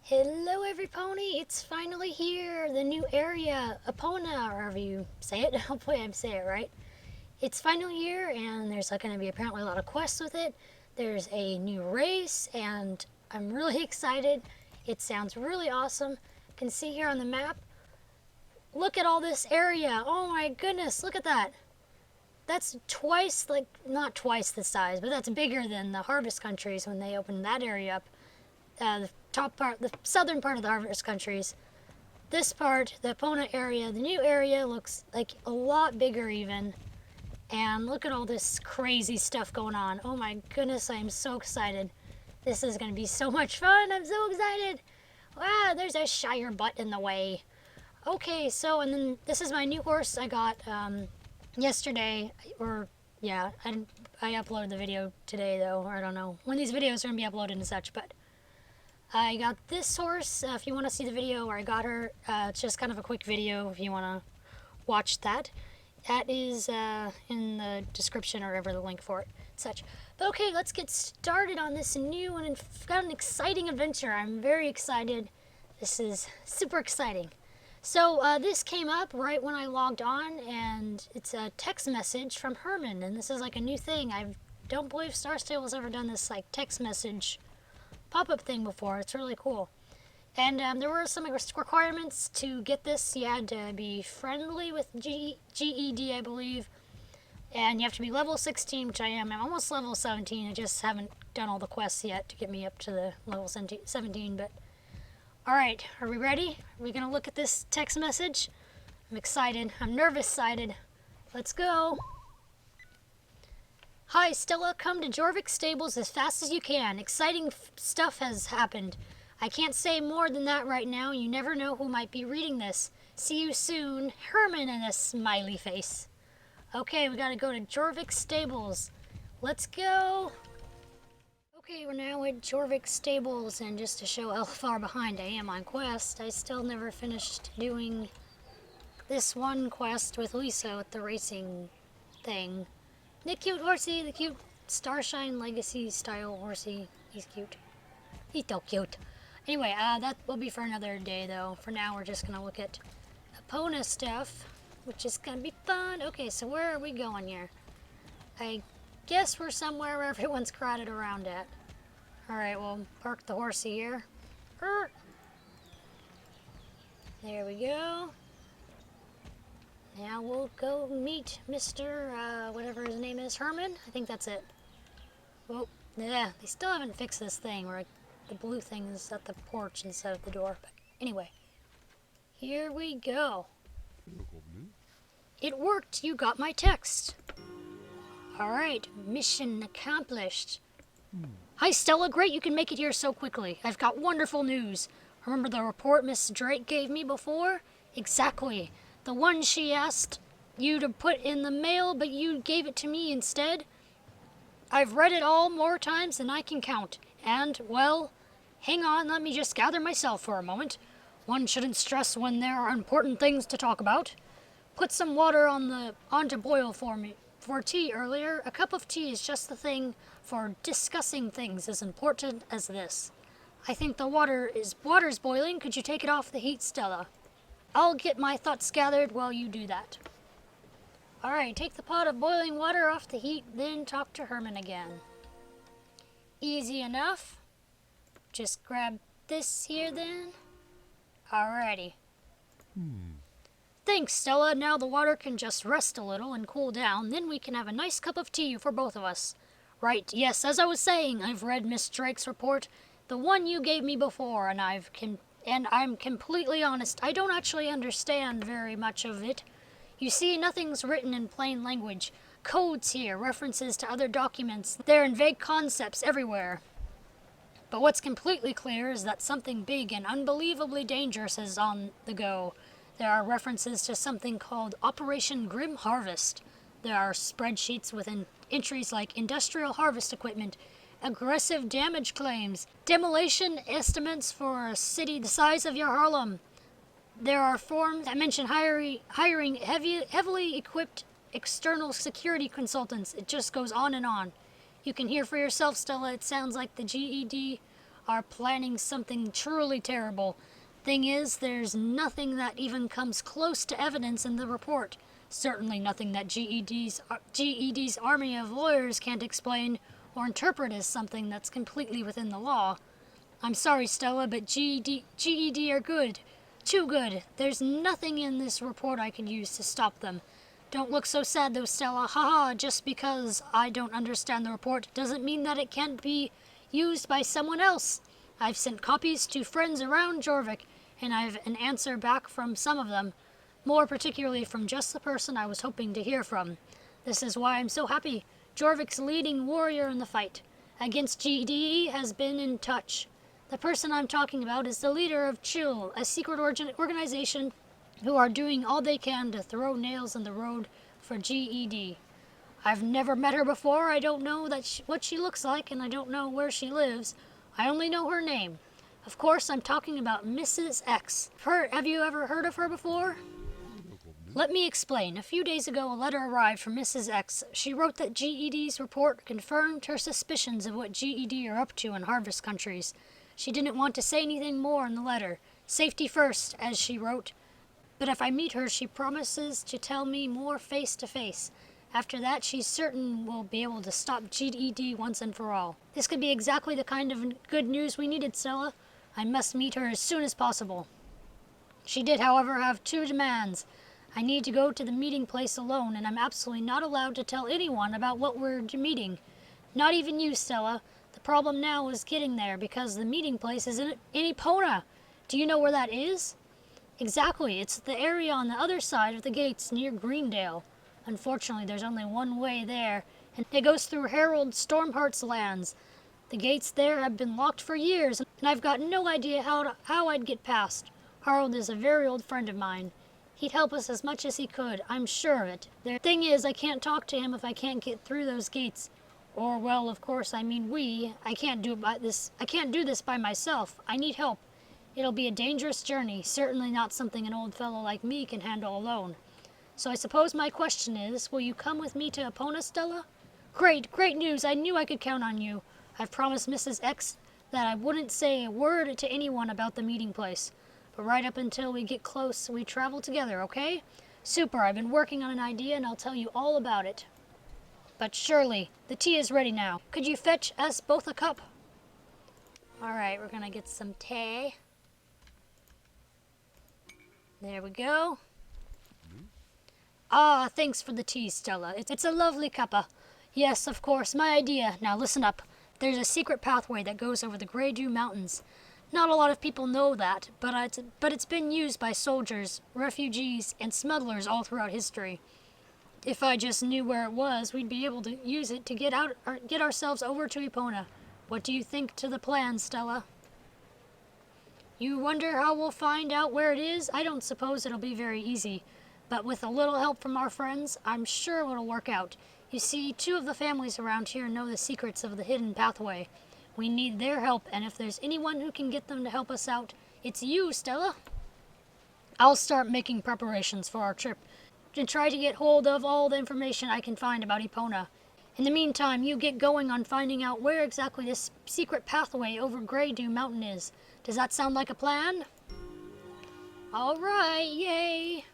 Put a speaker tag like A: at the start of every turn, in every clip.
A: Hello everypony, it's finally here, the new area, Epona, or however you say it. Hopefully I say it right. It's finally here, and there's going to be apparently a lot of quests with it. There's a new race, and I'm really excited. It sounds really awesome. You can see here on the map, look at all this area. Oh my goodness, look at that. That's twice, not twice the size, but that's bigger than the harvest countries when they opened that area up. The top part, the southern part of the harvest countries. This part, the Epona area, the new area looks like a lot bigger even. And look at all this crazy stuff going on. Oh my goodness, I am so excited. This is going to be so much fun. I'm so excited. Wow, there's a Shire butt in the way. Okay, so, and then this is my new horse I got yesterday, or yeah, I uploaded the video today though, or I don't know when these videos are going to be uploaded and such, but I got this horse. If you want to see the video where I got her, it's just kind of a quick video if you want to watch that. That is in the description or wherever the link for it, such. But okay, let's get started on this new and got an exciting adventure. I'm very excited. This is super exciting. So this came up right when I logged on, and it's a text message from Herman, and this is like a new thing. I don't believe Star Stable's ever done this like text message pop-up thing before. It's really cool. And there were some requirements to get this. You had to be friendly with GED, I believe. And you have to be level 16, which I am. I'm almost level 17. I just haven't done all the quests yet to get me up to the level 17. But alright, are we ready? Are we going to look at this text message? I'm excited. I'm nervous-sided. Let's go. Hi, Stella. Come to Jorvik's stables as fast as you can. Exciting stuff has happened. I can't say more than that right now. You never know who might be reading this. See you soon. Herman and a smiley face. Okay, we gotta go to Jorvik's stables. Let's go. Okay, we're now at Jorvik's stables, and just to show how far behind I am on quest, I still never finished doing this one quest with Lisa with the racing thing. The cute horsey, the cute Starshine Legacy style horsey. He's cute. He's so cute. Anyway, that will be for another day though. For now, we're just gonna look at Epona stuff, which is gonna be fun. Okay, so where are we going here? I guess we're somewhere where everyone's crowded around at. Alright, we'll park the horsey here. There we go. Now we'll go meet Mr. Whatever his name is, Herman? I think that's it. Oh, yeah, they still haven't fixed this thing where the blue thing is at the porch instead of the door. But anyway, here we go. It worked. You got my text. Alright, mission accomplished. Hi, Stella. Great you can make it here so quickly. I've got wonderful news. Remember the report Miss Drake gave me before? Exactly. The one she asked you to put in the mail, but you gave it to me instead. I've read it all more times than I can count. And, well, hang on, let me just gather myself for a moment. One shouldn't stress when there are important things to talk about. Put some water on to boil for me. For tea earlier, a cup of tea is just the thing for discussing things as important as this. I think the water's boiling. Could you take it off the heat, Stella? I'll get my thoughts gathered while you do that. Alright, take the pot of boiling water off the heat, then talk to Herman again. Easy enough. Just grab this here then. Alrighty. Thanks, Stella. Now the water can just rest a little and cool down, then we can have a nice cup of tea for both of us. Right, yes, as I was saying, I've read Miss Drake's report, the one you gave me before, and I'm completely honest, I don't actually understand very much of it. You see, nothing's written in plain language. Codes here, references to other documents, they're in vague concepts everywhere. But what's completely clear is that something big and unbelievably dangerous is on the go. There are references to something called Operation Grim Harvest. There are spreadsheets with entries like industrial harvest equipment, aggressive damage claims, demolition estimates for a city the size of your Harlem. There are forms that mention hiring heavily equipped external security consultants. It just goes on and on. You can hear for yourself, Stella. It sounds like the GED are planning something truly terrible. Thing is, there's nothing that even comes close to evidence in the report. Certainly nothing that GED's army of lawyers can't explain or interpret as something that's completely within the law. I'm sorry, Stella, but GED are good. Too good. There's nothing in this report I can use to stop them. Don't look so sad though, Stella. Haha, just because I don't understand the report doesn't mean that it can't be used by someone else. I've sent copies to friends around Jorvik, and I've an answer back from some of them. More particularly from just the person I was hoping to hear from. This is why I'm so happy. Jorvik's leading warrior in the fight against GDE has been in touch. The person I'm talking about is the leader of Chill, a secret organization who are doing all they can to throw nails in the road for GED. I've never met her before. I don't know what she looks like, and I don't know where she lives. I only know her name. Of course, I'm talking about Mrs. X. Have you ever heard of her before? Let me explain. A few days ago, a letter arrived from Mrs. X. She wrote that GED's report confirmed her suspicions of what GED are up to in harvest countries. She didn't want to say anything more in the letter. Safety first, as she wrote. But if I meet her, she promises to tell me more face to face. After that, she's certain we'll be able to stop GED once and for all. This could be exactly the kind of good news we needed, Stella. I must meet her as soon as possible. She did, however, have two demands. I need to go to the meeting place alone, and I'm absolutely not allowed to tell anyone about what we're meeting. Not even you, Stella. The problem now is getting there, because the meeting place is in Epona. Do you know where that is? Exactly. It's the area on the other side of the gates near Greendale. Unfortunately, there's only one way there, and it goes through Harold Stormheart's lands. The gates there have been locked for years, and I've got no idea how I'd get past. Harold is a very old friend of mine. He'd help us as much as he could, I'm sure of it. The thing is, I can't talk to him if I can't get through those gates. Or, well, of course, I mean we. I can't do this by myself. I need help. It'll be a dangerous journey, certainly not something an old fellow like me can handle alone. So I suppose my question is, will you come with me to Epona, Stella? Great news. I knew I could count on you. I've promised Mrs. X that I wouldn't say a word to anyone about the meeting place. But right up until we get close, we travel together, okay? Super, I've been working on an idea and I'll tell you all about it. But surely, the tea is ready now. Could you fetch us both a cup? Alright, we're gonna get some tea. There we go. Ah, thanks for the tea, Stella. It's a lovely cuppa. Yes, of course, my idea. Now listen up. There's a secret pathway that goes over the Grey Dew Mountains. Not a lot of people know that, but it's been used by soldiers, refugees, and smugglers all throughout history. If I just knew where it was, we'd be able to use it to get ourselves over to Epona. What do you think to the plan, Stella? You wonder how we'll find out where it is? I don't suppose it'll be very easy, but with a little help from our friends, I'm sure it'll work out. You see, two of the families around here know the secrets of the hidden pathway. We need their help, and if there's anyone who can get them to help us out, it's you, Stella. I'll start making preparations for our trip and try to get hold of all the information I can find about Epona. In the meantime, you get going on finding out where exactly this secret pathway over Grey Dew Mountain is. Does that sound like a plan? All right, yay!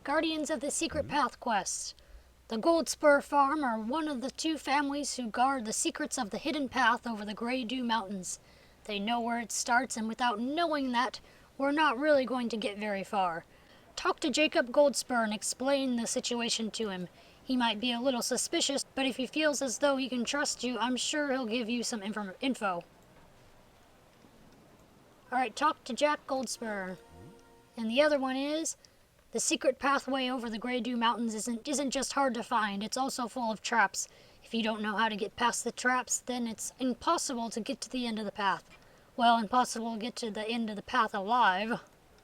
A: Guardians of the Secret Path quest. The Goldspur Farm are one of the two families who guard the secrets of the hidden path over the Grey Dew Mountains. They know where it starts, and without knowing that, we're not really going to get very far. Talk to Jacob Goldspur and explain the situation to him. He might be a little suspicious, but if he feels as though he can trust you, I'm sure he'll give you some info. Alright, talk to Jack Goldspur. And the other one is, the secret pathway over the Grey Dew Mountains isn't just hard to find, it's also full of traps. If you don't know how to get past the traps, then it's impossible to get to the end of the path. Well, impossible to get to the end of the path alive.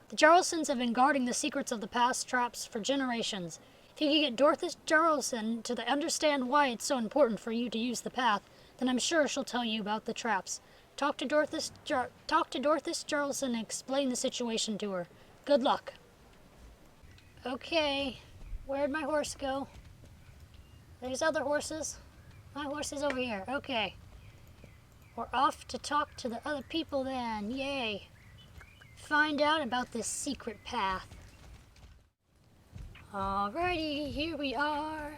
A: The Jarlsons have been guarding the secrets of the past traps for generations. If you can get Dorothy Jarlson to understand why it's so important for you to use the path, then I'm sure she'll tell you about the traps. Talk to Dorothy Jarlson and explain the situation to her. Good luck. Okay, where'd my horse go? There's other horses. My horse is over here. Okay. We're off to talk to the other people then. Yay. Find out about this secret path. Alrighty, here we are.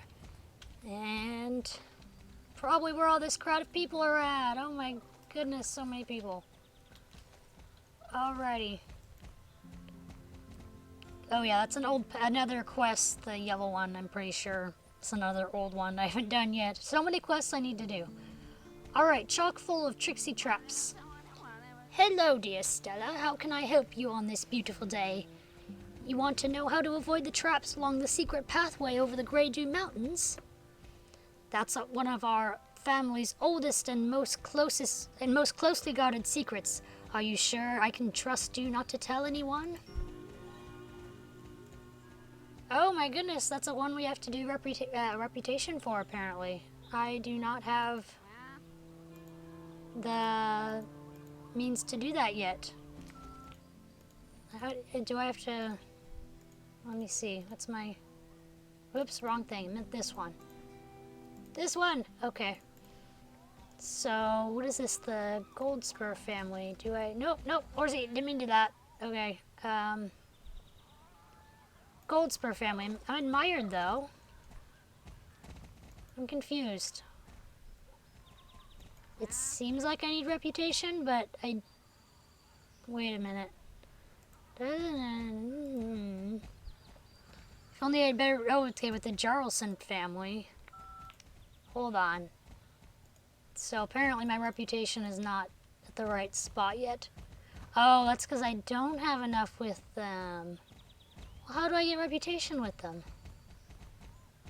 A: And probably where all this crowd of people are at. Oh my goodness, so many people. Alrighty. Oh yeah, that's another quest, the yellow one, I'm pretty sure. It's another old one I haven't done yet. So many quests I need to do. Alright, chock full of tricksy traps. Hello, dear Stella. How can I help you on this beautiful day? You want to know how to avoid the traps along the secret pathway over the Grey Dew Mountains? That's one of our family's oldest and most closely guarded secrets. Are you sure I can trust you not to tell anyone? Oh my goodness, that's a one we have to do reputation for, apparently. I do not have the means to do that yet. How do I have to... Let me see. What's my... Whoops, wrong thing. I meant this one. This one! Okay. So, what is this? The Goldspur family. Do I... Nope, Horsey, didn't mean to do that. Okay. Goldspur family. I'm admired, though. I'm confused. It seems like I need reputation, but I... Wait a minute. If only I'd better... Oh, okay, with the Jarlson family. Hold on. So apparently my reputation is not at the right spot yet. Oh, that's because I don't have enough with them. Well, how do I get reputation with them?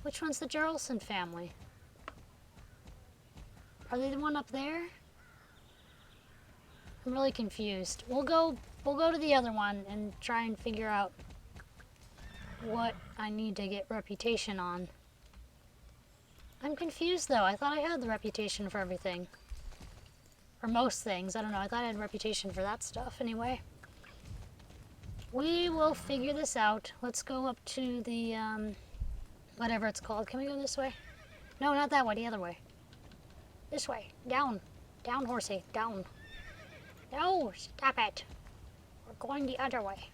A: Which one's the Jarlson family? Are they the one up there? I'm really confused. We'll go to the other one and try and figure out what I need to get reputation on. I'm confused though. I thought I had the reputation for everything. For most things. I don't know. I thought I had reputation for that stuff anyway. We will figure this out. Let's go up to the, whatever it's called. Can we go this way? No, not that way. The other way. This way. Down. Down, horsey. Down. No, stop it. We're going the other way.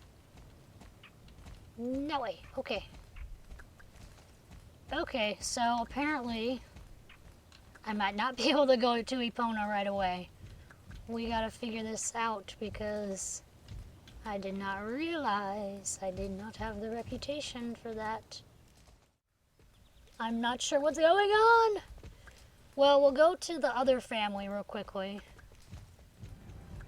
A: No way. Okay. Okay, so apparently I might not be able to go to Epona right away. We gotta figure this out because I did not realize I did not have the reputation for that. I'm not sure what's going on. Well, we'll go to the other family real quickly.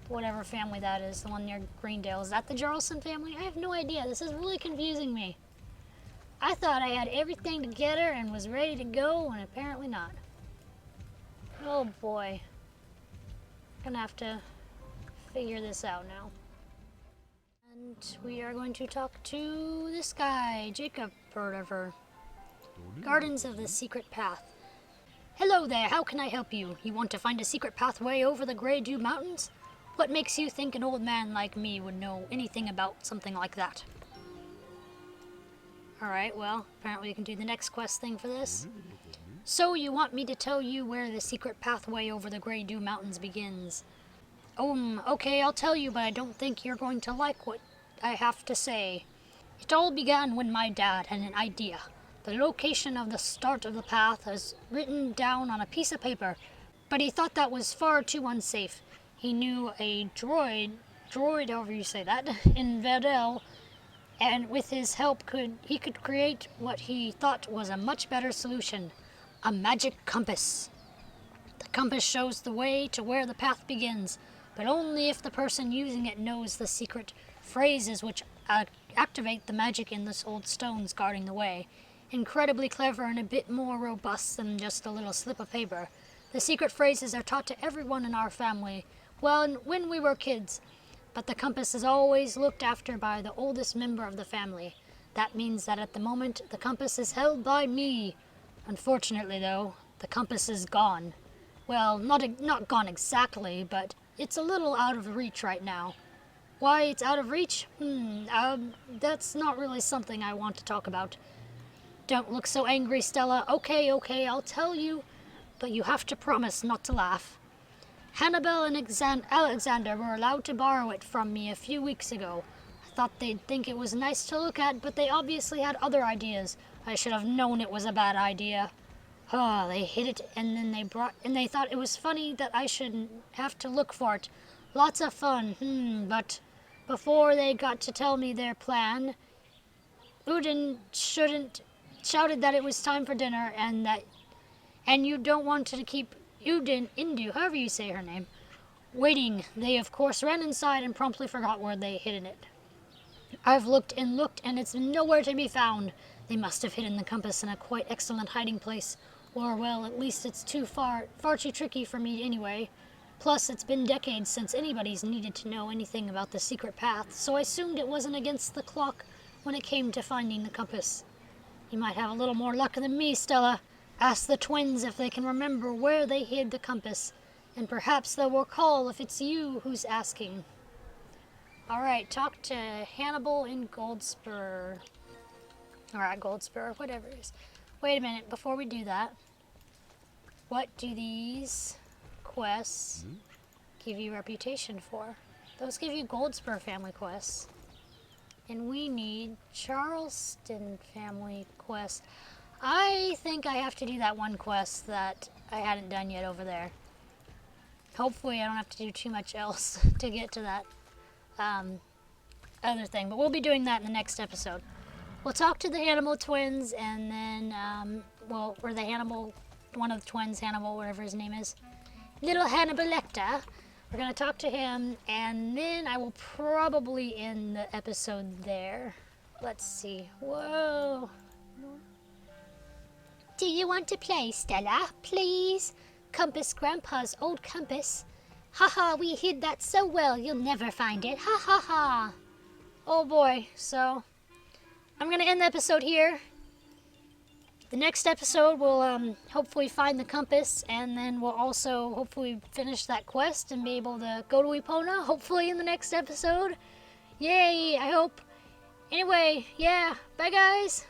A: Whatever family that is, the one near Greendale. Is that the Jarlson family? I have no idea. This is really confusing me. I thought I had everything together and was ready to go, and apparently not. Oh boy. Gonna have to figure this out now. And we are going to talk to this guy, Jacob, or whatever. Gardens of the Secret Path. Hello there, how can I help you? You want to find a secret pathway over the Grey Dew Mountains? What makes you think an old man like me would know anything about something like that? Alright, well, apparently we can do the next quest thing for this. So you want me to tell you where the secret pathway over the Grey Dew Mountains begins? Okay, I'll tell you, but I don't think you're going to like what I have to say. It all began when my dad had an idea. The location of the start of the path is written down on a piece of paper, but he thought that was far too unsafe. He knew a droid, however you say that, in Verdel, and with his help he could create what he thought was a much better solution, a magic compass. The compass shows the way to where the path begins, but only if the person using it knows the secret phrases which activate the magic in the old stones guarding the way. Incredibly clever and a bit more robust than just a little slip of paper. The secret phrases are taught to everyone in our family, when we were kids, but the compass is always looked after by the oldest member of the family. That means that at the moment, the compass is held by me. Unfortunately, though, the compass is gone. Well, not gone exactly, but it's a little out of reach right now. Why it's out of reach? That's not really something I want to talk about. Don't look so angry, Stella. Okay, I'll tell you, but you have to promise not to laugh. Hannibal and Alexander were allowed to borrow it from me a few weeks ago. I thought they'd think it was nice to look at, but they obviously had other ideas. I should have known it was a bad idea. Oh, they hid it, and then they thought it was funny that I shouldn't have to look for it. Lots of fun, but before they got to tell me their plan, Udin shouted that it was time for dinner, and you don't want to keep Indu, however you say her name, waiting. They of course ran inside and promptly forgot where they hidden it. I've looked, and it's nowhere to be found. They must have hidden the compass in a quite excellent hiding place. Or, well, at least it's far too tricky for me anyway. Plus, it's been decades since anybody's needed to know anything about the secret path, so I assumed it wasn't against the clock when it came to finding the compass. You might have a little more luck than me, Stella. Ask the twins if they can remember where they hid the compass, and perhaps they'll recall if it's you who's asking. Alright, talk to Hannibal in Goldspur. Alright, Goldspur, whatever it is. Wait a minute, before we do that, what do these quests give you reputation for? Those give you Goldspur family quests. And we need Charleston family quest. I think I have to do that one quest that I hadn't done yet over there. Hopefully I don't have to do too much else to get to that other thing. But we'll be doing that in the next episode. We'll talk to the Hannibal twins, and then, or the Hannibal, one of the twins, Hannibal, whatever his name is. Little Hannibal Lecter. We're going to talk to him, and then I will probably end the episode there. Let's see. Whoa. Do you want to play, Stella? Please? Compass, Grandpa's old compass. Ha, we hid that so well, you'll never find it. Ha. Oh boy, so I'm going to end the episode here. The next episode we'll hopefully find the compass, and then we'll also hopefully finish that quest and be able to go to Epona, hopefully in the next episode. Yay, I hope. Anyway, yeah, bye guys.